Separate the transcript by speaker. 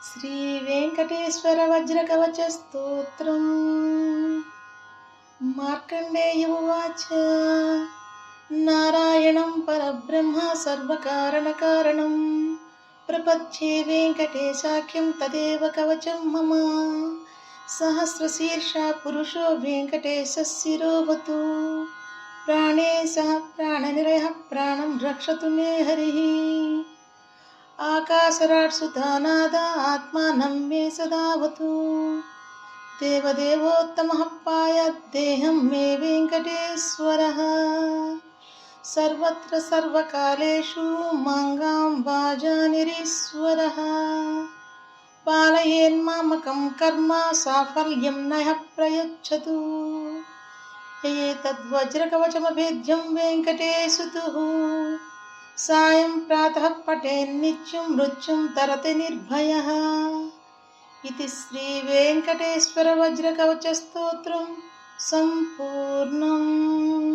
Speaker 1: శ్రీ వెంకటేశ్వర వజ్రకవచ స్తోత్రం. మార్కండేయ ఉవాచ. నారాయణం పరబ్రహ్మ సర్వకారణకారణం ప్రపద్యే వెంకటేశాఖ్యం తదేవ కవచం మమ. సహస్రశీర్షా పురుషో వెంకటేశः శిరోవతు. ప్రాణే సహ ప్రాణనిలయః ప్రాణం రక్షతు మే హరిః. ఆకాశరాట్ సుతానాద ఆత్మానం మే సదావతు. దేవదేవోత్తమః పాయాద్దేహం మే వెంకటేశ్వరః. సర్వత్ర సర్వకాలేషు మంగాంబాజానిరీశ్వరః. పాలయేన్మామకం కర్మ సాఫల్యం నః ప్రయచ్చతు. ఏతద్వజ్రకవచమభేద్యం వెంకటేశుతుః. సాయం ప్రాతః పఠేన్నిత్యం మృత్యుం తరతి నిర్భయః. ఇది శ్రీ వెంకటేశ్వర వజ్రకవచ స్తోత్రం సంపూర్ణం.